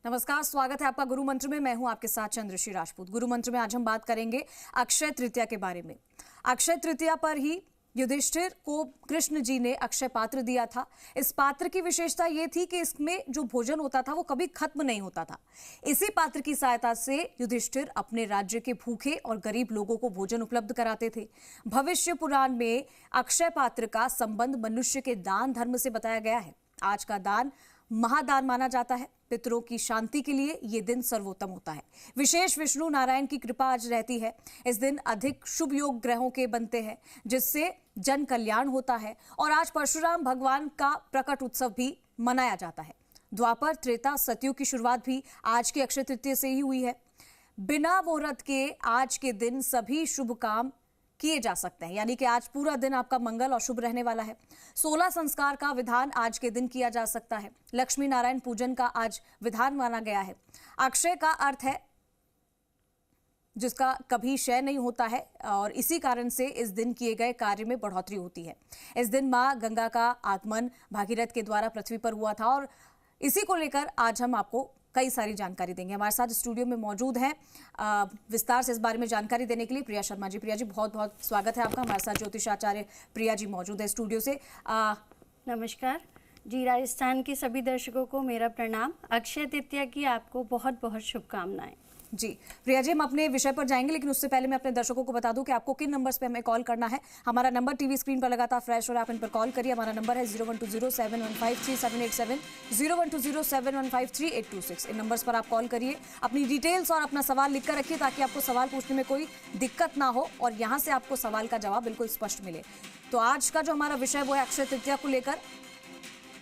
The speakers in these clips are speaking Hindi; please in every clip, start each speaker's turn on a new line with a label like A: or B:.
A: नमस्कार, स्वागत है आपका गुरु मंत्र में। मैं हूं आपके साथ चंद्रश्री राजपूत। गुरु मंत्र में आज हम बात करेंगे अक्षय तृतीया के बारे में। अक्षय तृतीया पर ही युधिष्ठिर को कृष्ण जी ने अक्षय पात्र दिया था। इस पात्र की विशेषता ये थी कि इसमें जो भोजन होता था वो कभी खत्म नहीं होता था। इसी पात्र की सहायता से युधिष्ठिर अपने राज्य के भूखे और गरीब लोगों को भोजन उपलब्ध कराते थे। भविष्य पुराण में अक्षय पात्र का संबंध मनुष्य के दान धर्म से बताया गया है। आज का दान महादान माना जाता है। पितरों की शांति के लिए ये दिन सर्वोत्तम होता है। विशेष विष्णु नारायण की कृपा आज रहती है। इस दिन अधिक शुभ योग ग्रहों के बनते हैं, जिससे जन कल्याण होता है। और आज परशुराम भगवान का प्रकट उत्सव भी मनाया जाता है। द्वापर, त्रेता, सतयुग की शुरुआत भी आज की अक्षय तृतीया से ही हुई है। बिना मुहूर्त के आज के दिन सभी शुभ काम किए जा सकते हैं, यानी कि आज पूरा दिन आपका मंगल और शुभ रहने वाला है। 16 संस्कार का विधान आज के दिन किया जा सकता है। लक्ष्मी नारायण पूजन का आज विधान माना गया है। अक्षय का अर्थ है जिसका कभी क्षय नहीं होता है, और इसी कारण से इस दिन किए गए कार्य में बढ़ोतरी होती है। इस दिन मां गंगा का आगमन भागीरथ के द्वारा पृथ्वी पर हुआ था, और इसी को लेकर आज हम आपको कई सारी जानकारी देंगे। हमारे साथ स्टूडियो में मौजूद हैं विस्तार से इस बारे में जानकारी देने के लिए प्रिया शर्मा जी। प्रिया जी, बहुत बहुत स्वागत है आपका। हमारे साथ ज्योतिषाचार्य प्रिया जी मौजूद है स्टूडियो से।
B: नमस्कार जी। राजस्थान के सभी दर्शकों को मेरा प्रणाम। अक्षय तृतीया की आपको बहुत बहुत शुभकामनाएं।
A: जी प्रिया जी, हम अपने विषय पर जाएंगे, लेकिन उससे पहले मैं अपने दर्शकों को बता दूं कि आपको किन नंबर्स पे हमें कॉल करना है। हमारा नंबर टीवी स्क्रीन पर लगातार फ्लैश हो रहा है, आप इन पर कॉल करिए। हमारा नंबर है 012071533787, 012071533826। इन नंबर्स पर आप कॉल करिए। अपनी डिटेल्स और अपना सवाल लिख कर रखिए, ताकि आपको सवाल पूछने में कोई दिक्कत ना हो और यहाँ से आपको सवाल का जवाब बिल्कुल स्पष्ट मिले। तो आज का जो हमारा विषय वो है अक्षय तृतीया को लेकर।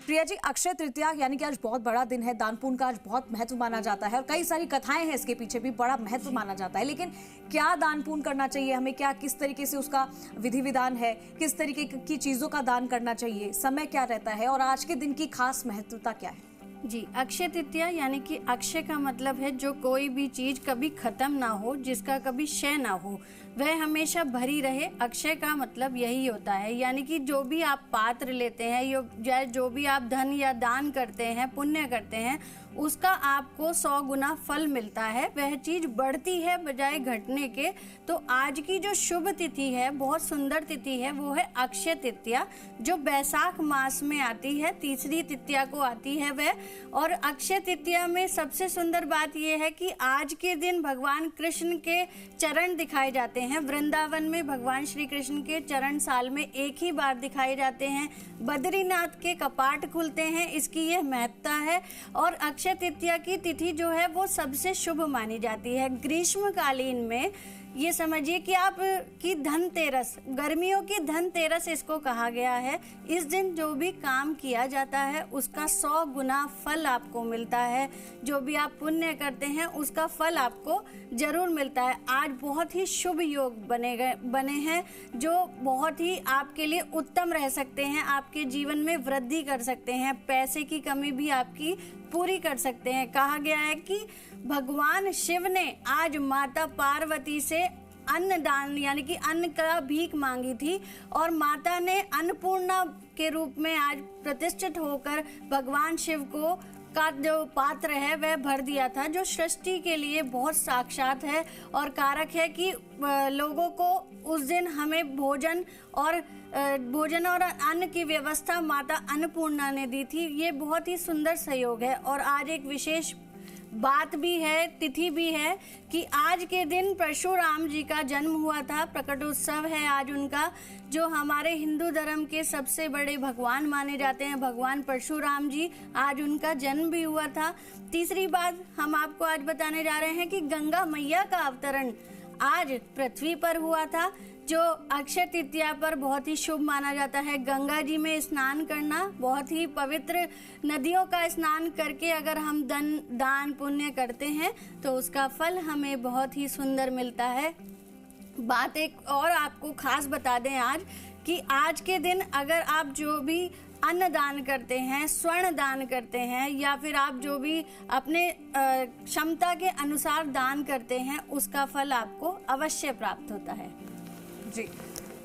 A: प्रिया जी, अक्षय तृतीया यानी कि आज बहुत बड़ा दिन है। दान पुण्य का आज बहुत महत्व माना जाता है, और कई सारी कथाएं हैं इसके पीछे भी, बड़ा महत्व माना जाता है। लेकिन क्या दान पुण्य करना चाहिए हमें, क्या किस तरीके से उसका विधि विधान है, किस तरीके की चीजों का दान करना चाहिए, समय क्या रहता है, और आज के दिन की खास महत्वता क्या है?
B: जी, अक्षय तृतीया यानी कि अक्षय का मतलब है जो कोई भी चीज कभी खत्म ना हो, जिसका कभी क्षय ना हो, वह हमेशा भरी रहे। अक्षय का मतलब यही होता है, यानी कि जो भी आप पात्र लेते हैं या जो भी आप धन या दान करते हैं, पुण्य करते हैं, उसका आपको 100 गुना फल मिलता है। वह चीज बढ़ती है बजाय घटने के। तो आज की जो शुभ तिथि है, बहुत सुंदर तिथि है, वो है अक्षय तृतीया, जो बैसाख मास में आती है। तीसरी तृतीया को आती है वह। और अक्षय तृतीया में सबसे सुंदर बात यह है कि आज के दिन भगवान कृष्ण के चरण दिखाए जाते हैं। वृंदावन में भगवान श्री कृष्ण के चरण साल में एक ही बार दिखाए जाते हैं। बद्रीनाथ के कपाट खुलते हैं, इसकी यह महत्ता है। और अक्षय तृतीया की तिथि जो है वो सबसे शुभ मानी जाती है। ग्रीष्मकालीन में ये समझिए कि आप की धनतेरस, गर्मियों की धनतेरस इसको कहा गया है। इस दिन जो भी काम किया जाता है उसका 100 गुना फल आपको मिलता है। जो भी आप पुण्य करते हैं उसका फल आपको जरूर मिलता है। आज बहुत ही शुभ योग बने हैं, जो बहुत ही आपके लिए उत्तम रह सकते हैं, आपके जीवन में वृद्धि कर सकते हैं, पैसे की कमी भी आपकी पूरी कर सकते हैं। कहा गया है कि भगवान शिव ने आज माता पार्वती से अन्न दान यानी कि अन्न का भीख मांगी थी, और माता ने अन्नपूर्णा के रूप में आज प्रतिष्ठित होकर भगवान शिव को का जो पात्र है वह भर दिया था, जो सृष्टि के लिए बहुत साक्षात है और कारक है कि लोगों को उस दिन हमें भोजन और अन्न की व्यवस्था माता अन्नपूर्णा ने दी थी। ये बहुत ही सुंदर सहयोग है। और आज एक विशेष बात भी है, तिथि भी है कि आज के दिन परशुराम जी का जन्म हुआ था। प्रकट उत्सव है आज उनका, जो हमारे हिंदू धर्म के सबसे बड़े भगवान माने जाते हैं, भगवान परशुराम जी। आज उनका जन्म भी हुआ था। तीसरी बात हम आपको आज बताने जा रहे हैं कि गंगा मैया का अवतरण आज पृथ्वी पर हुआ था, जो अक्षय तृतीया पर बहुत ही शुभ माना जाता है। गंगा जी में स्नान करना, बहुत ही पवित्र नदियों का स्नान करके अगर हम दान पुण्य करते हैं तो उसका फल हमें बहुत ही सुंदर मिलता है। बात एक और आपको खास बता दें आज कि आज के दिन अगर आप जो भी अन्न दान करते हैं, स्वर्ण दान करते हैं, या फिर आप जो भी अपने क्षमता के अनुसार दान करते हैं, उसका फल आपको अवश्य प्राप्त होता है।
A: जी,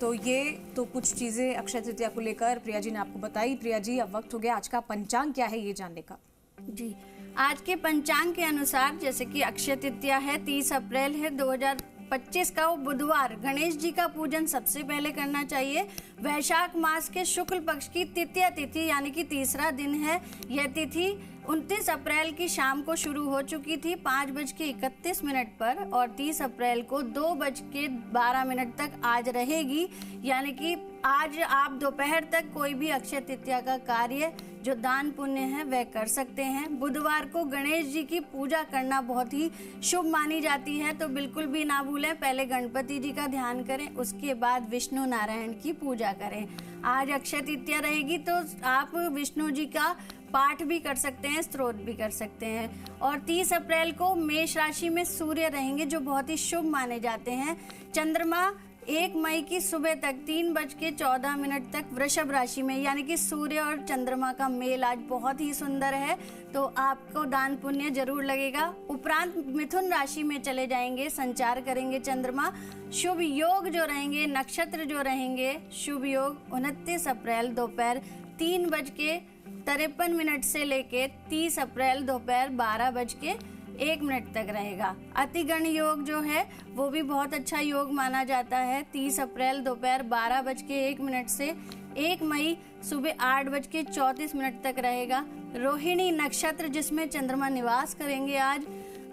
A: तो ये तो कुछ चीज़ें अक्षय तृतीया को लेकर प्रिया जी ने आपको बताई। प्रिया जी, अब वक्त हो गया आज का पंचांग क्या है ये जानने का।
B: जी, आज के पंचांग के अनुसार जैसे कि अक्षय तृतीया है, 30 अप्रैल है 2025 का, वो बुधवार। गणेश जी का पूजन सबसे पहले करना चाहिए। वैशाख मास के शुक्ल पक्ष की तृतीया तिथि यानी कि तीसरा दिन है। यह तिथि 29 अप्रैल की शाम को शुरू हो चुकी थी 5:31 पर, और 30 अप्रैल को 2:12 तक आज रहेगी। यानी कि आज आप दोपहर तक कोई भी अक्षय तृतीया का कार्य जो दान पुण्य है वह कर सकते हैं। बुधवार को गणेश जी की पूजा करना बहुत ही शुभ मानी जाती है, तो बिल्कुल भी ना भूलें, पहले गणपति जी का ध्यान करें, उसके बाद विष्णु नारायण की पूजा करें। आज अक्षय तृतीया रहेगी तो आप विष्णु जी का पाठ भी कर सकते हैं, स्तोत्र भी कर सकते हैं। और 30 अप्रैल को मेष राशि में सूर्य रहेंगे जो बहुत ही शुभ माने जाते हैं। चंद्रमा 1 मई की सुबह तक 3:14 तक वृषभ राशि में, यानी कि सूर्य और चंद्रमा का मेल आज बहुत ही सुंदर है, तो आपको दान पुण्य जरूर लगेगा। उपरांत मिथुन राशि में चले जाएंगे, संचार करेंगे चंद्रमा। शुभ योग जो रहेंगे, नक्षत्र जो रहेंगे, शुभ योग 29 अप्रैल दोपहर 3:53 से लेके 30 अप्रैल दोपहर 12:01 तक रहेगा। अतिगण योग जो है वो भी बहुत अच्छा योग माना जाता है। 30 अप्रैल दोपहर 12:01 से 1 मई सुबह 8:34 तक रहेगा। रोहिणी नक्षत्र जिसमें चंद्रमा निवास करेंगे आज,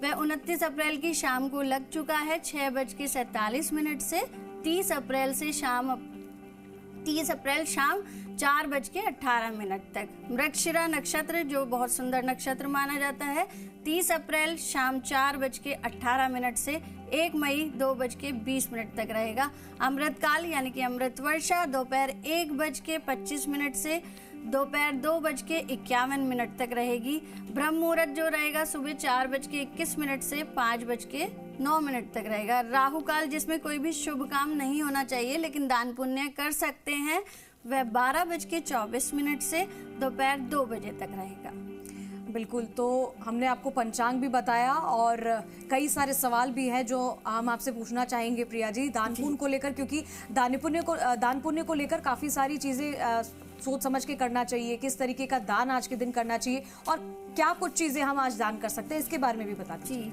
B: वह 29 अप्रैल की शाम को लग चुका है 6:47 से 30 अप्रैल शाम 4:18 तक। मृगशिरा नक्षत्र जो बहुत सुंदर नक्षत्र माना जाता है, 30 अप्रैल शाम 4:18 से 1 मई 2:20 तक रहेगा। अमृतकाल यानी कि अमृत वर्षा दोपहर 1:25 से दोपहर 2:51 तक रहेगी। ब्रह्म मुहूर्त जो रहेगा सुबह 4:21 से 5:09 तक रहेगा। राहु काल जिसमें कोई भी शुभ काम नहीं होना चाहिए लेकिन दान पुण्य कर सकते हैं, वह 12:24 से दोपहर 2 बजे तक रहेगा।
A: बिल्कुल, तो हमने आपको पंचांग भी बताया और कई सारे सवाल भी हैं जो हम आपसे पूछना चाहेंगे प्रिया जी, दान पुण्य को लेकर, क्योंकि दान पुण्य को लेकर काफ़ी सारी चीज़ें सोच समझ के करना चाहिए। किस तरीके का दान आज के दिन करना चाहिए और क्या कुछ चीज़ें हम आज दान कर सकते हैं, इसके बारे में भी बता दीजिए।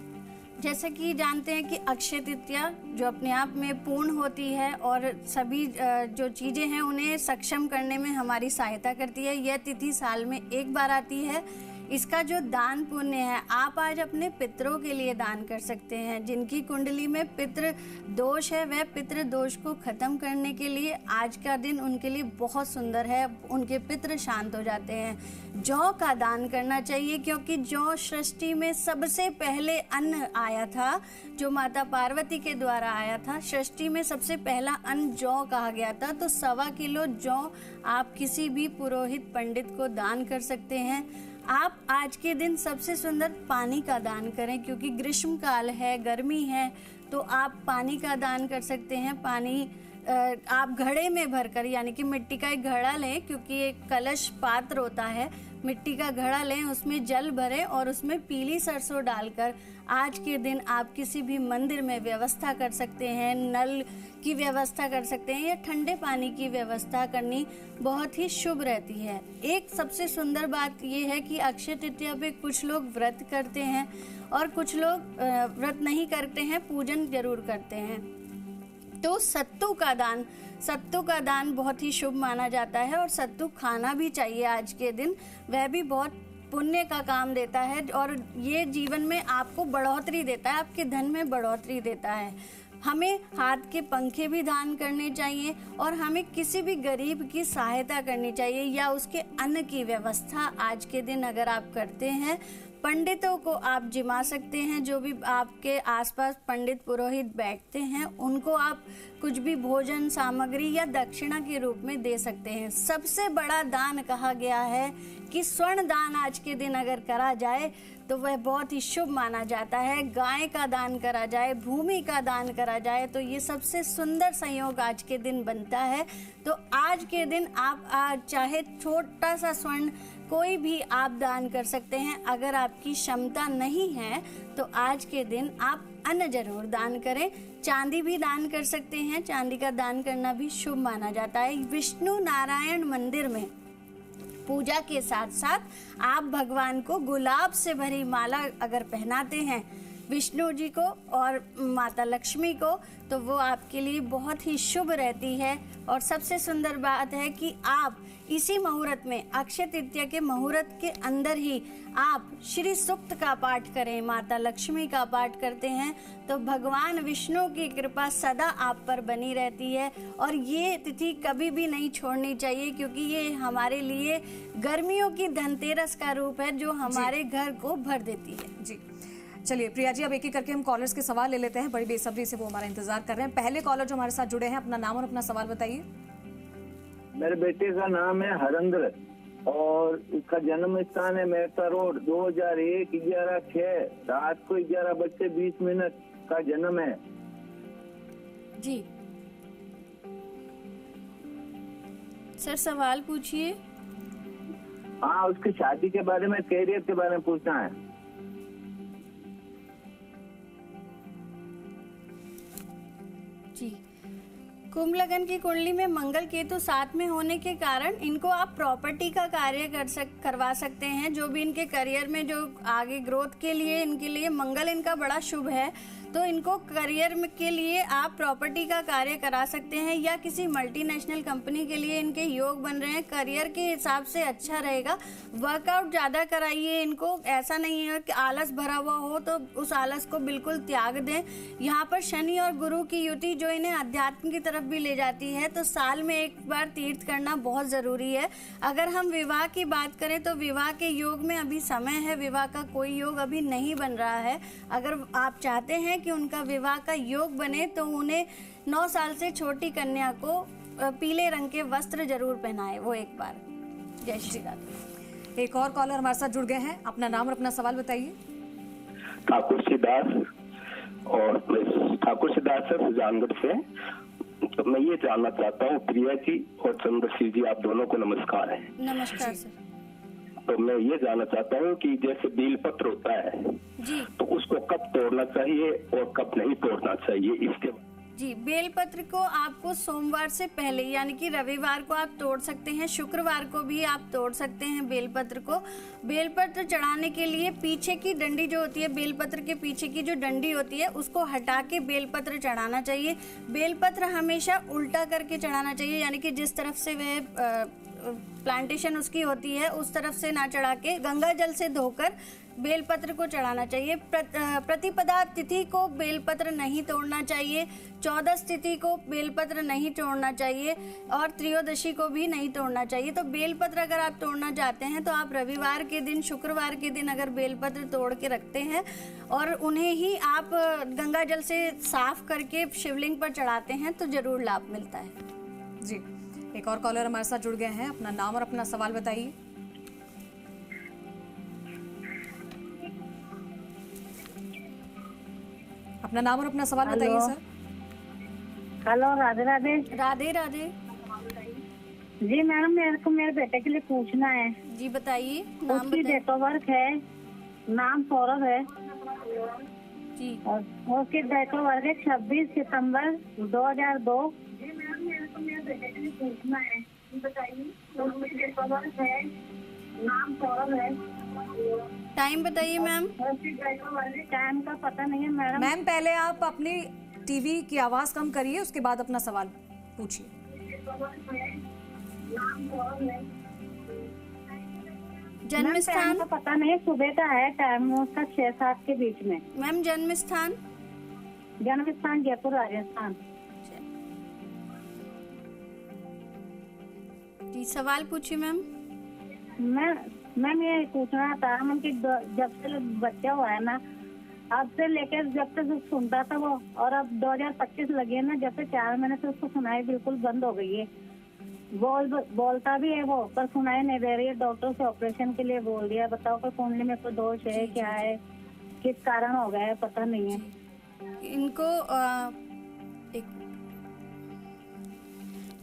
B: जैसे कि जानते हैं कि अक्षय तृतीया जो अपने आप में पूर्ण होती है और सभी जो चीज़ें हैं उन्हें सक्षम करने में हमारी सहायता करती है। यह तिथि साल में एक बार आती है। इसका जो दान पुण्य है, आप आज अपने पितरों के लिए दान कर सकते हैं। जिनकी कुंडली में पितृ दोष है, वह पितृ दोष को खत्म करने के लिए आज का दिन उनके लिए बहुत सुंदर है, उनके पितृ शांत हो जाते हैं। जौ का दान करना चाहिए, क्योंकि जौ सृष्टि में सबसे पहले अन्न आया था, जो माता पार्वती के द्वारा आया था। सृष्टि में सबसे पहला अन्न जौ कहा गया था, तो 1.25 किलो जौ आप किसी भी पुरोहित पंडित को दान कर सकते हैं। आप आज के दिन सबसे सुंदर पानी का दान करें, क्योंकि ग्रीष्म काल है, गर्मी है, तो आप पानी का दान कर सकते हैं। पानी आप घड़े में भरकर, यानी कि मिट्टी का एक घड़ा लें, क्योंकि एक कलश पात्र होता है, मिट्टी का घड़ा लें, उसमें जल भरें और उसमें पीली सरसों डालकर आज के दिन आप किसी भी मंदिर में व्यवस्था कर सकते हैं। नल की व्यवस्था कर सकते हैं या ठंडे पानी की व्यवस्था करनी बहुत ही शुभ रहती है। एक सबसे सुंदर बात यह है कि अक्षय तृतीया पे कुछ लोग व्रत करते हैं और कुछ लोग व्रत नहीं करते हैं, पूजन जरूर करते हैं। तो सत्तू का दान बहुत ही शुभ माना जाता है और सत्तू खाना भी चाहिए आज के दिन। वह भी बहुत पुण्य का काम देता है और ये जीवन में आपको बढ़ोतरी देता है, आपके धन में बढ़ोतरी देता है। हमें हाथ के पंखे भी दान करने चाहिए और हमें किसी भी गरीब की सहायता करनी चाहिए या उसके अन्न की व्यवस्था आज के दिन अगर आप करते हैं। पंडितों को आप जिमा सकते हैं, जो भी आपके आसपास पंडित पुरोहित बैठते हैं उनको आप कुछ भी भोजन सामग्री या दक्षिणा के रूप में दे सकते हैं। सबसे बड़ा दान कहा गया है कि स्वर्ण दान आज के दिन अगर करा जाए तो वह बहुत ही शुभ माना जाता है। गाय का दान करा जाए, भूमि का दान करा जाए, तो ये सबसे सुंदर संयोग आज के दिन बनता है। तो आज के दिन आप चाहे छोटा सा स्वर्ण कोई भी आप दान कर सकते हैं। अगर आपकी क्षमता नहीं है तो आज के दिन आप अन्न जरूर दान करें। चांदी भी दान कर सकते हैं, चांदी का दान करना भी शुभ माना जाता है। विष्णु नारायण मंदिर में पूजा के साथ साथ आप भगवान को गुलाब से भरी माला अगर पहनाते हैं विष्णु जी को और माता लक्ष्मी को, तो वो आपके लिए बहुत ही शुभ रहती है। और सबसे सुंदर बात है कि आप इसी मुहूर्त में, अक्षय तृतीया के मुहूर्त के अंदर ही आप श्री सूक्त का पाठ करें, माता लक्ष्मी का पाठ करते हैं तो भगवान विष्णु की कृपा सदा आप पर बनी रहती है। और ये तिथि कभी भी नहीं छोड़नी चाहिए, क्योंकि ये हमारे लिए गर्मियों की धनतेरस का रूप है जो हमारे घर को भर देती है।
A: जी चलिए प्रिया जी, अब एक एक करके हम कॉलर्स के सवाल ले लेते हैं। बड़ी बेसब्री से वो हमारा इंतजार कर रहे हैं। पहले कॉलर जो हमारे साथ जुड़े हैं, अपना नाम और अपना सवाल बताइए।
C: मेरे बेटे का नाम है हरेंद्र और उसका जन्म स्थान है मेहता रोड। 2001 11/6 रात को 11:20 का जन्म है।
B: जी सर, सवाल पूछिए।
C: हाँ, उसकी शादी के बारे में, कैरियर के बारे में पूछना है।
B: जी, कुंभ लगन की कुंडली में मंगल केतु साथ में होने के कारण इनको आप प्रॉपर्टी का कार्य करवा सकते हैं। जो भी इनके करियर में जो आगे ग्रोथ के लिए इनके लिए मंगल इनका बड़ा शुभ है, तो इनको करियर के लिए आप प्रॉपर्टी का कार्य करा सकते हैं, या किसी मल्टीनेशनल कंपनी के लिए इनके योग बन रहे हैं। करियर के हिसाब से अच्छा रहेगा। वर्कआउट ज़्यादा कराइए इनको। ऐसा नहीं है कि आलस भरा हुआ हो तो उस आलस को बिल्कुल त्याग दें। यहाँ पर शनि और गुरु की युति जो इन्हें अध्यात्म की तरफ भी ले जाती है, तो साल में एक बार तीर्थ करना बहुत ज़रूरी है। अगर हम विवाह की बात करें तो विवाह के योग में अभी समय है, विवाह का कोई योग अभी नहीं बन रहा है। अगर आप चाहते हैं कि उनका विवाह का योग बने तो उन्हें 9 साल से छोटी कन्या को पीले रंग के वस्त्र जरूर पहनाए वो एक बार। जय श्री राधे।
A: एक और कॉलर हमारे साथ जुड़ गए हैं। अपना नाम और अपना सवाल बताइए।
D: ठाकुर सिद्धार्थ, और ठाकुर सिद्धार्थ सर सुजानगढ़ से। तो मैं ये जानना चाहता हूँ, प्रिया जी और चंद्रशील जी, आप दोनों को नमस्कार है।
B: नमस्कार सर।
D: तो मैं ये जानना चाहता हूँ कि जैसे बेलपत्र होता है
B: जी,
D: तो उसको कब तोड़ना चाहिए और कब नहीं तोड़ना चाहिए, इसके
B: जी बेलपत्र को आपको सोमवार से पहले यानी कि रविवार को आप तोड़ सकते हैं, शुक्रवार को भी आप तोड़ सकते हैं बेलपत्र को। बेलपत्र चढ़ाने के लिए पीछे की डंडी जो होती है, बेलपत्र के पीछे की जो डंडी होती है उसको हटा के बेलपत्र चढ़ाना चाहिए। बेलपत्र हमेशा उल्टा करके चढ़ाना चाहिए, यानी कि जिस तरफ से वह प्लांटेशन उसकी होती है उस तरफ से ना चढ़ा के गंगा जल से धोकर बेलपत्र को चढ़ाना चाहिए। प्रतिपदा तिथि को बेलपत्र नहीं तोड़ना चाहिए, 14 तिथि को बेलपत्र नहीं तोड़ना चाहिए और त्रयोदशी को भी नहीं तोड़ना चाहिए। तो बेलपत्र अगर आप तोड़ना चाहते हैं तो आप रविवार के दिन, शुक्रवार के दिन अगर बेलपत्र तोड़ के रखते हैं और उन्हें ही आप गंगा जल से साफ करके शिवलिंग पर चढ़ाते हैं तो जरूर लाभ मिलता है।
A: जी, एक और कॉलर हमारे साथ जुड़ गए हैं। अपना नाम और अपना सवाल बताइए। अपना नाम और अपना सवाल बताइए सर।
E: हेलो, राधे राधे।
B: राधे राधे।
E: जी मैडम, मेरे को मेरे बेटे के लिए पूछना है।
B: जी बताइए, नाम
E: उसकी
B: बताइए।
E: डेट ऑफ बर्थ है, नाम सौरभ है
B: जी,
E: और उसकी डेट ऑफ बर्थ है 26 सितंबर 2002। जी मैडम, मेरे को मेरे बेटे के लिए पूछना है, बताइए। उसकी डेट ऑफ बर्थ है, नाम सौरभ है।
B: टाइम बताइए मैम।
E: टाइम का पता नहीं है मैडम।
A: मैम पहले आप अपनी टीवी की आवाज कम करिए, उसके बाद अपना सवाल पूछिए।
B: जन्म स्थान
E: का पता नहीं, सुबह का है टाइम उसका 6-7 के बीच में।
B: मैम जन्म स्थान?
E: जन्म स्थान जयपुर राजस्थान।
B: जी सवाल पूछिए मैम।
E: मैम ये पूछना था कि जब से बच्चा हुआ है ना, अब से लेकर जब तक सुनता था वो, और अब 2025 लगी है ना, जब से 4 महीने से उसको सुनाई बिल्कुल बंद हो गई है। बोलता भी है वो, पर सुनाई नहीं दे रही है। डॉक्टर से ऑपरेशन के लिए बोल दिया। बताओ कि कुंडली में कोई दोष है, क्या है, किस कारण हो गया है, पता नहीं है।
B: इनको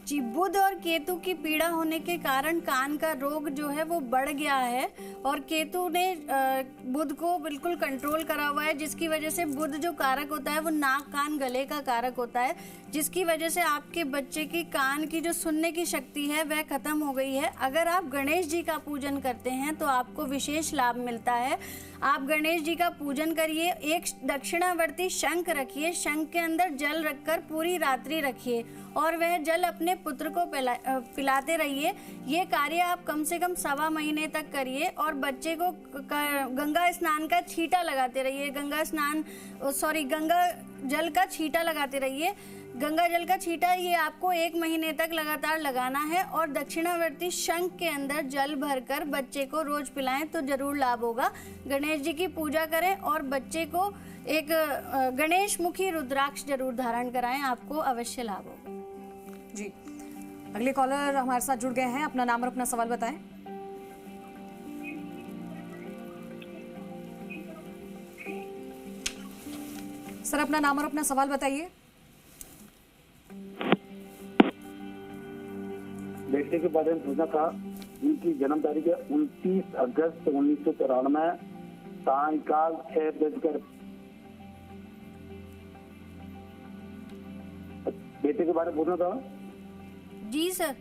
B: जी, बुध और केतु की पीड़ा होने के कारण कान का रोग जो है वो बढ़ गया है और केतु ने बुध को बिल्कुल कंट्रोल करा हुआ है, जिसकी वजह से बुध जो कारक होता है वो नाक कान गले का कारक होता है, जिसकी वजह से आपके बच्चे की कान की जो सुनने की शक्ति है वह खत्म हो गई है। अगर आप गणेश जी का पूजन करते हैं तो आपको विशेष लाभ मिलता है। आप गणेश जी का पूजन करिए, एक दक्षिणावर्ती शंख रखिए, शंख के अंदर जल रखकर पूरी रात्रि रखिए और वह जल अपने पुत्र को पिलाते रहिए। ये कार्य आप कम से कम 1.25 महीने तक करिए और बच्चे को गंगा स्नान का छींटा लगाते रहिए। गंगा जल का छींटा लगाते रहिए। गंगा जल का छींटा ये आपको 1 महीने तक लगातार लगाना है और दक्षिणावर्ती शंख के अंदर जल भरकर बच्चे को रोज पिलाएं तो जरूर लाभ होगा। गणेश जी की पूजा करें और बच्चे को एक गणेश मुखी रुद्राक्ष जरूर धारण कराएं, आपको अवश्य लाभ होगा।
A: जी, अगले कॉलर हमारे साथ जुड़ गए हैं। अपना नाम और अपना सवाल बताएं। सर, अपना नाम और अपना सवाल बताइए।
F: बेटे के बारे में पूछना था। उनकी जन्म तारीख है 29 अगस्त 1993, सायंकाल 6:00। बेटे के बारे में पूछना था।
B: जी सर,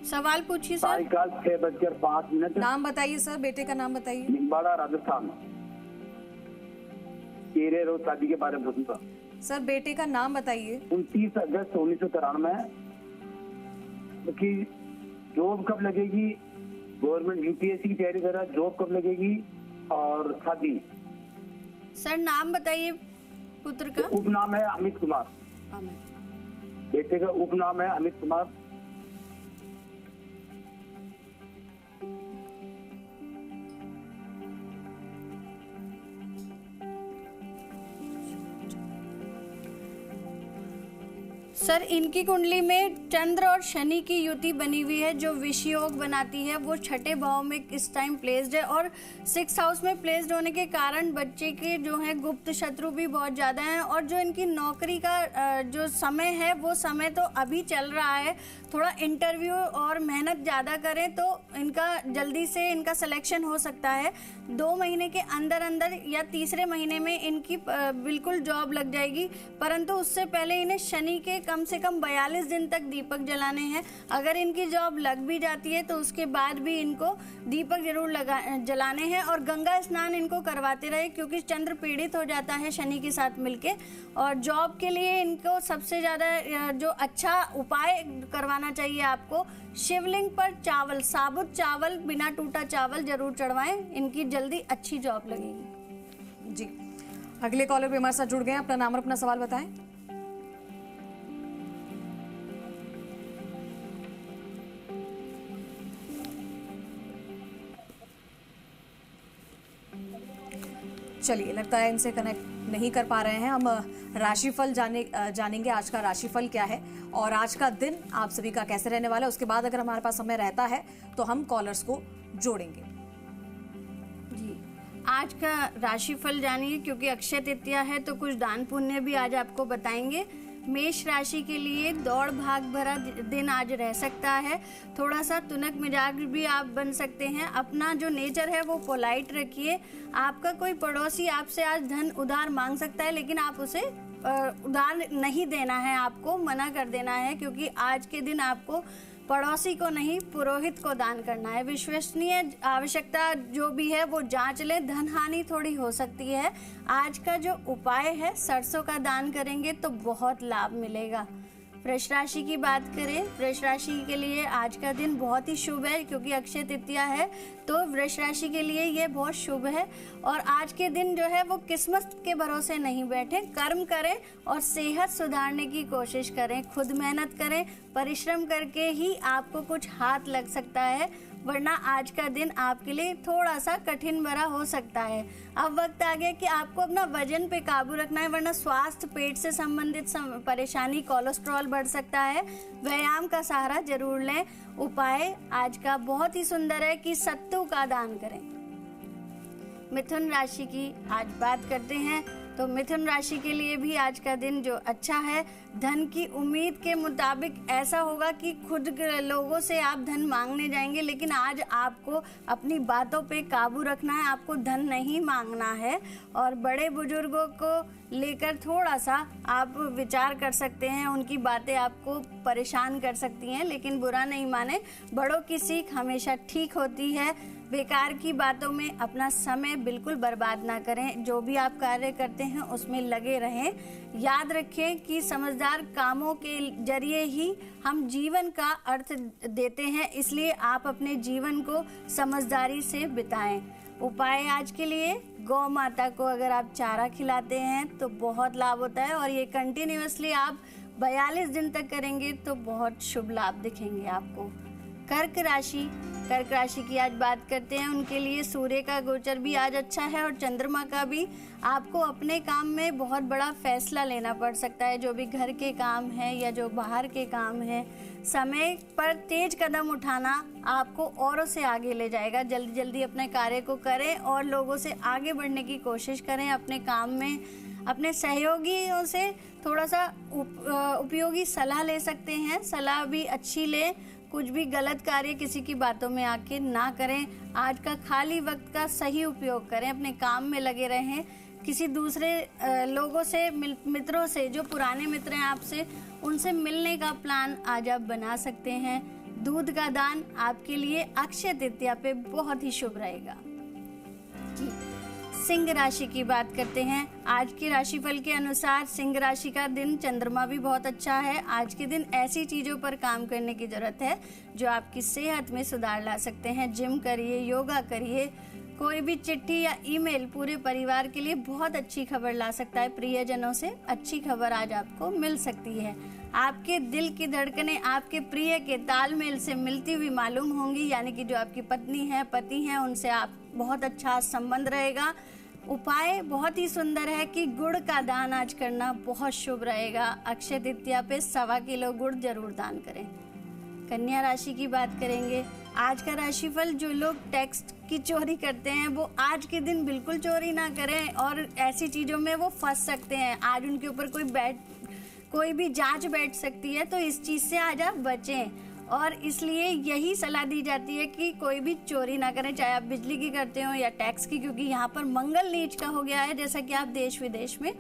B: सवाल पूछिए सर।
F: सायंकाल 6:05।
A: नाम बताइए सर, बेटे का नाम बताइए।
F: निम्बाड़ा, राजस्थान। 13 रोज शादी के बारे में पूछना था।
A: सर, बेटे का नाम बताइए।
F: 29 अगस्त 1993 की जॉब कब लगेगी? गवर्नमेंट यूपीएससी की तैयारी कर रहा है, जॉब कब लगेगी और शादी?
B: सर, नाम बताइए पुत्र का।
F: उपनाम है अमित कुमार। बेटे का उपनाम है अमित कुमार।
B: सर, इनकी कुंडली में चंद्र और शनि की युति बनी हुई है जो विषयोग बनाती है। वो 6ठे भाव में इस टाइम प्लेस्ड है और 6th हाउस में प्लेस्ड होने के कारण बच्चे के जो है गुप्त शत्रु भी बहुत ज़्यादा हैं और जो इनकी नौकरी का जो समय है वो समय तो अभी चल रहा है। थोड़ा इंटरव्यू और मेहनत ज़्यादा करें तो इनका जल्दी से इनका सिलेक्शन हो सकता है। 2 महीने के अंदर अंदर या तीसरे महीने में इनकी बिल्कुल जॉब लग जाएगी, परंतु उससे पहले इन्हें शनि के कम से कम 42 दिन तक दीपक जलाने हैं। अगर इनकी जॉब लग भी जाती है तो उसके बाद भी इनको दीपक जरूर जलाने हैं और गंगा स्नान इनको करवाते रहे, क्योंकि चंद्र पीड़ित हो जाता है शनि के साथ मिलके। और जॉब के लिए इनको सबसे ज़्यादा जो अच्छा उपाय करवाना चाहिए आपको, शिवलिंग पर चावल, साबुत चावल, बिना टूटा चावल जरूर चढ़वाएं, इनकी जल्दी अच्छी जॉब लगेगी।
A: जी, अगले कॉलर भी हमारे साथ जुड़ गए हैं। अपना नाम और अपना सवाल बताएं। चलिए, लगता है इनसे कनेक्ट नहीं कर पा रहे हैं। हम राशिफल जानेंगे आज का राशिफल क्या है और आज का दिन आप सभी का कैसे रहने वाला है। उसके बाद अगर हमारे पास समय रहता है तो हम कॉलर्स को जोड़ेंगे।
B: जी, आज का राशिफल जानिए, क्योंकि अक्षय तृतीया है तो कुछ दान पुण्य भी आज आपको बताएंगे। मेष राशि के लिए दौड़ भाग भरा दिन आज रह सकता है। थोड़ा सा तुनक मिजाज भी आप बन सकते हैं। अपना जो नेचर है वो पोलाइट रखिए। आपका कोई पड़ोसी आपसे आज धन उधार मांग सकता है, लेकिन आप उसे उधार नहीं देना है, आपको मना कर देना है, क्योंकि आज के दिन आपको पड़ोसी को नहीं पुरोहित को दान करना है। विश्वसनीय आवश्यकता जो भी है वो जांच लें, धन हानि थोड़ी हो सकती है। आज का जो उपाय है, सरसों का दान करेंगे तो बहुत लाभ मिलेगा। वृष राशि की बात करें, वृष राशि के लिए आज का दिन बहुत ही शुभ है, क्योंकि अक्षय तृतीया है तो वृष राशि के लिए ये बहुत शुभ है। और आज के दिन जो है वो किस्मत के भरोसे नहीं बैठे, कर्म करें और सेहत सुधारने की कोशिश करें। खुद मेहनत करें, परिश्रम करके ही आपको कुछ हाथ लग सकता है, वरना आज का दिन आपके लिए थोड़ा सा कठिन भरा हो सकता है। अब वक्त आ गया कि आपको अपना वजन पे काबू रखना है, वरना स्वास्थ्य, पेट से संबंधित परेशानी, कोलेस्ट्रॉल बढ़ सकता है। व्यायाम का सहारा जरूर लें। उपाय आज का बहुत ही सुंदर है कि सत्तू का दान करें। मिथुन राशि की आज बात करते हैं तो मिथुन राशि के लिए भी आज का दिन जो अच्छा है, धन की उम्मीद के मुताबिक ऐसा होगा कि खुद लोगों से आप धन मांगने जाएंगे, लेकिन आज आपको अपनी बातों पे काबू रखना है, आपको धन नहीं मांगना है। और बड़े बुजुर्गों को लेकर थोड़ा सा आप विचार कर सकते हैं, उनकी बातें आपको परेशान कर सकती हैं, लेकिन बुरा नहीं माने, बड़ों की सीख हमेशा ठीक होती है। बेकार की बातों में अपना समय बिल्कुल बर्बाद ना करें, जो भी आप कार्य करते हैं उसमें लगे रहें। याद रखें कि समझदार कामों के जरिए ही हम जीवन का अर्थ देते हैं, इसलिए आप अपने जीवन को समझदारी से बिताएं। उपाय आज के लिए, गौ माता को अगर आप चारा खिलाते हैं तो बहुत लाभ होता है, और ये कंटिन्यूअसली आप 42 दिन तक करेंगे तो बहुत शुभ लाभ दिखेंगे आपको। कर्क राशि की आज बात करते हैं। उनके लिए सूर्य का गोचर भी आज अच्छा है और चंद्रमा का भी। आपको अपने काम में बहुत बड़ा फैसला लेना पड़ सकता है, जो भी घर के काम है या जो बाहर के काम है। समय पर तेज कदम उठाना आपको औरों से आगे ले जाएगा। जल्दी जल्दी अपने कार्य को करें और लोगों से आगे बढ़ने की कोशिश करें अपने काम में। अपने सहयोगियों से थोड़ा सा उपयोगी सलाह ले सकते हैं, सलाह भी अच्छी लें। कुछ भी गलत कार्य किसी की बातों में आके ना करें। आज का खाली वक्त का सही उपयोग करें, अपने काम में लगे रहें। किसी दूसरे लोगों से, मित्रों से, जो पुराने मित्र हैं आपसे, उनसे मिलने का प्लान आज आप बना सकते हैं। दूध का दान आपके लिए अक्षय तृतीया पे बहुत ही शुभ रहेगा। सिंह राशि की बात करते हैं। आज के राशिफल के अनुसार सिंह राशि का दिन, चंद्रमा भी बहुत अच्छा है। आज के दिन ऐसी चीज़ों पर काम करने की ज़रूरत है जो आपकी सेहत में सुधार ला सकते हैं। जिम करिए, योगा करिए। कोई भी चिट्ठी या ईमेल पूरे परिवार के लिए बहुत अच्छी खबर ला सकता है। प्रियजनों से अच्छी खबर आज आपको मिल सकती है। आपके दिल की धड़कनें आपके प्रिय के तालमेल से मिलती हुई मालूम होंगी, यानी कि जो आपकी पत्नी है, पति हैं, उनसे आप बहुत अच्छा संबंध रहेगा। उपाय बहुत ही सुंदर है कि गुड़ का दान आज करना बहुत शुभ रहेगा। अक्षय तृतीया पे 1.25 किलो गुड़ जरूर दान करें। कन्या राशि की बात करेंगे। आज का राशिफल, जो लोग टेक्स्ट की चोरी करते हैं वो आज के दिन बिल्कुल चोरी ना करें, और ऐसी चीज़ों में वो फंस सकते हैं। आज उनके ऊपर कोई भी जांच बैठ सकती है, तो इस चीज़ से आज आप बचें। और इसलिए यही सलाह दी जाती है कि कोई भी चोरी ना करें, चाहे आप बिजली की करते हो या टैक्स की, क्योंकि यहाँ पर मंगल नीच का हो गया है, जैसा कि आप देश विदेश में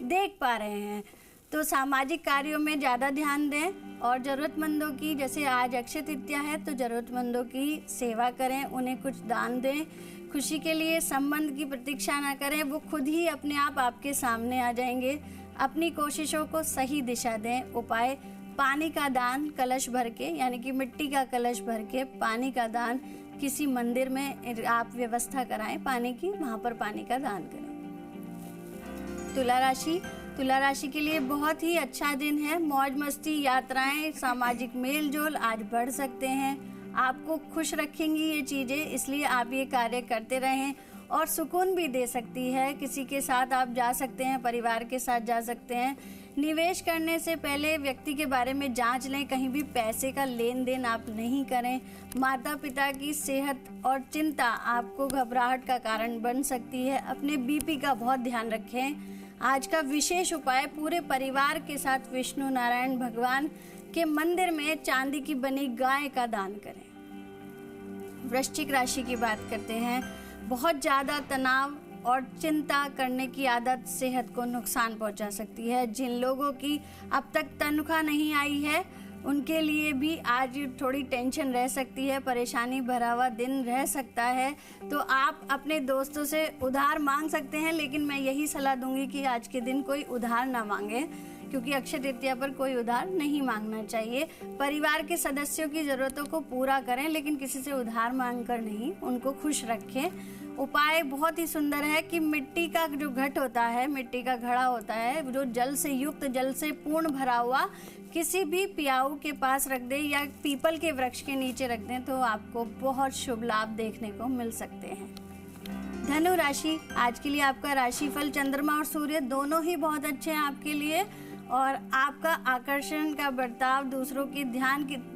B: देख पा रहे हैं। तो सामाजिक कार्यों में ज़्यादा ध्यान दें और ज़रूरतमंदों की, जैसे आज अक्षय तृतीया है तो ज़रूरतमंदों की सेवा करें, उन्हें कुछ दान दें। खुशी के लिए संबंध की प्रतीक्षा ना करें, वो खुद ही अपने आप आपके सामने आ जाएंगे। अपनी कोशिशों को सही दिशा दें। उपाय, पानी का दान कलश भर के, यानी कि मिट्टी का कलश भर के पानी का दान किसी मंदिर में आप व्यवस्था कराएं पानी की, वहाँ पर पानी का दान करें। तुला राशि के लिए बहुत ही अच्छा दिन है। मौज मस्ती, यात्राएं, सामाजिक मेल जोल आज बढ़ सकते हैं। आपको खुश रखेंगी ये चीज़ें, इसलिए आप ये कार्य करते रहें। और सुकून भी दे सकती है। किसी के साथ आप जा सकते हैं, परिवार के साथ जा सकते हैं। निवेश करने से पहले व्यक्ति के बारे में जांच लें, कहीं भी पैसे का लेन देन आप नहीं करें। माता पिता की सेहत और चिंता आपको घबराहट का कारण बन सकती है। अपने बीपी का बहुत ध्यान रखें। आज का विशेष उपाय, पूरे परिवार के साथ विष्णु नारायण भगवान के मंदिर में चांदी की बनी गाय का दान करें। वृश्चिक राशि की बात करते हैं। बहुत ज़्यादा तनाव और चिंता करने की आदत सेहत को नुकसान पहुंचा सकती है। जिन लोगों की अब तक तनख्वाह नहीं आई है, उनके लिए भी आज थोड़ी टेंशन रह सकती है, परेशानी भरा हुआ दिन रह सकता है। तो आप अपने दोस्तों से उधार मांग सकते हैं, लेकिन मैं यही सलाह दूंगी कि आज के दिन कोई उधार ना मांगे, क्योंकि अक्षय तृतीया पर कोई उधार नहीं मांगना चाहिए। परिवार के सदस्यों की ज़रूरतों को पूरा करें, लेकिन किसी से उधार मांगकर नहीं, उनको खुश रखें। उपाय बहुत ही सुंदर है कि मिट्टी का जो घट होता है, मिट्टी का घड़ा होता है, जो जल से युक्त, जल से पूर्ण भरा हुआ, किसी भी पियाऊ के पास रख दें या पीपल के वृक्ष के नीचे रख दें, तो आपको बहुत शुभ लाभ देखने को मिल सकते हैं। धनु राशि, आज के लिए आपका राशिफल, चंद्रमा और सूर्य दोनों ही बहुत अच्छे हैं आपके लिए, और आपका आकर्षण का बर्ताव, दूसरों के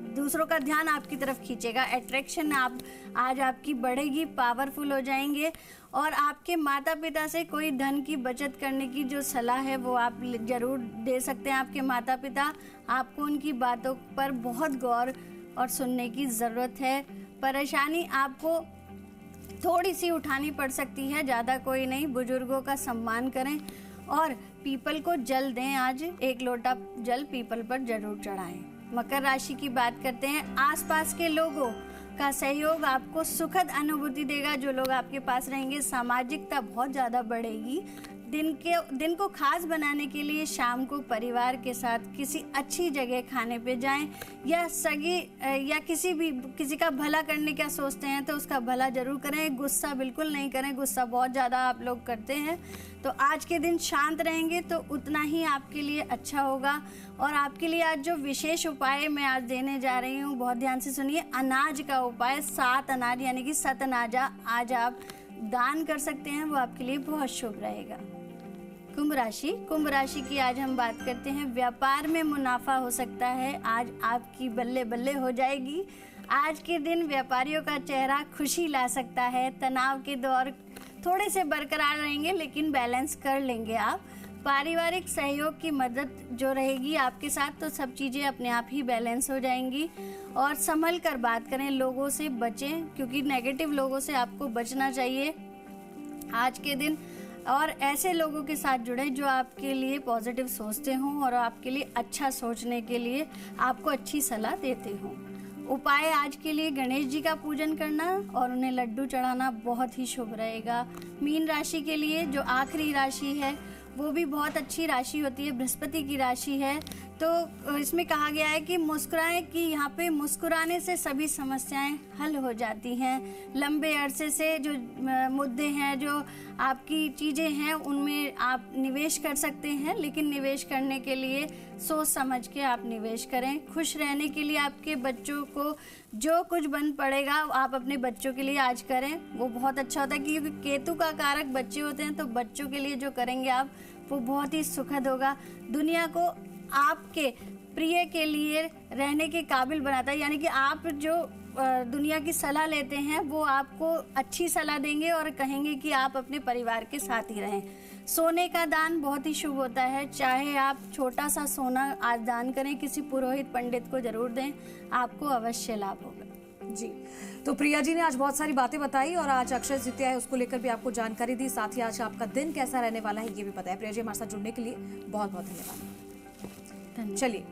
B: दूसरों का ध्यान आपकी तरफ खींचेगा, अट्रैक्शन आप आज आपकी बढ़ेगी, पावरफुल हो जाएंगे। और आपके माता पिता से कोई धन की बचत करने की जो सलाह है वो आप ज़रूर दे सकते हैं। आपके माता पिता, आपको उनकी बातों पर बहुत गौर और सुनने की ज़रूरत है। परेशानी आपको थोड़ी सी उठानी पड़ सकती है, ज़्यादा कोई नहीं। बुजुर्गों का सम्मान करें और पीपल को जल दें। आज 1 लोटा जल पीपल पर जरूर चढ़ाएं। मकर राशि की बात करते हैं। आसपास के लोगों का सहयोग आपको सुखद अनुभूति देगा। जो लोग आपके पास रहेंगे, सामाजिकता बहुत ज़्यादा बढ़ेगी। दिन को खास बनाने के लिए शाम को परिवार के साथ किसी अच्छी जगह खाने पे जाएं, या किसी का भला करने का सोचते हैं तो उसका भला जरूर करें। गुस्सा बिल्कुल नहीं करें, गुस्सा बहुत ज़्यादा आप लोग करते हैं। तो आज के दिन शांत रहेंगे तो उतना ही आपके लिए अच्छा होगा। और आपके लिए आज जो विशेष उपाय मैं आज देने जा रही हूँ, बहुत ध्यान से सुनिए। अनाज का उपाय, 7 अनाज यानी कि 7 अनाजा आज आप दान कर सकते हैं, वो आपके लिए बहुत शुभ रहेगा। कुंभ राशि की आज हम बात करते हैं। व्यापार में मुनाफा हो सकता है, आज आपकी बल्ले बल्ले हो जाएगी। आज के दिन व्यापारियों का चेहरा खुशी ला सकता है। तनाव के दौर थोड़े से बरकरार रहेंगे, लेकिन बैलेंस कर लेंगे आप। पारिवारिक सहयोग की मदद जो रहेगी आपके साथ, तो सब चीज़ें अपने आप ही बैलेंस हो जाएंगी। और संभल कर बात करें, लोगों से बचें, क्योंकि नेगेटिव लोगों से आपको बचना चाहिए आज के दिन। और ऐसे लोगों के साथ जुड़े जो आपके लिए पॉजिटिव सोचते हों और आपके लिए अच्छा सोचने के लिए आपको अच्छी सलाह देते हों। उपाय आज के लिए गणेश जी का पूजन करना और उन्हें लड्डू चढ़ाना बहुत ही शुभ रहेगा। मीन राशि के लिए जो आखिरी राशि है वो भी बहुत अच्छी राशि होती है, बृहस्पति की राशि है। तो इसमें कहा गया है कि मुस्कुराएं, कि यहाँ पे मुस्कुराने से सभी समस्याएं हल हो जाती हैं। लंबे अरसे से जो मुद्दे हैं, जो आपकी चीज़ें हैं, उनमें आप निवेश कर सकते हैं, लेकिन निवेश करने के लिए सोच समझ के आप निवेश करें। खुश रहने के लिए आपके बच्चों को जो कुछ बन पड़ेगा आप अपने बच्चों के लिए आज करें, वो बहुत अच्छा होता है। क्योंकि केतु का कारक बच्चे होते हैं, तो बच्चों के लिए जो करेंगे आप, वो बहुत ही सुखद होगा। दुनिया को आपके प्रिय के लिए रहने के काबिल बनाता है, यानी कि आप जो दुनिया की सलाह लेते हैं वो आपको अच्छी सलाह देंगे और कहेंगे कि आप अपने परिवार के साथ ही रहें। सोने का दान बहुत ही शुभ होता है, चाहे आप छोटा सा सोना आज दान करें, किसी पुरोहित पंडित को जरूर दें, आपको अवश्य लाभ होगा।
A: जी, तो प्रिया जी ने आज बहुत सारी बातें बताई और आज अक्षय तृतीया है, उसको लेकर भी आपको जानकारी दी। साथ ही आज आपका दिन कैसा रहने वाला है ये भी बताया। प्रिया जी, हमारे साथ जुड़ने के लिए बहुत बहुत धन्यवाद। चलिए।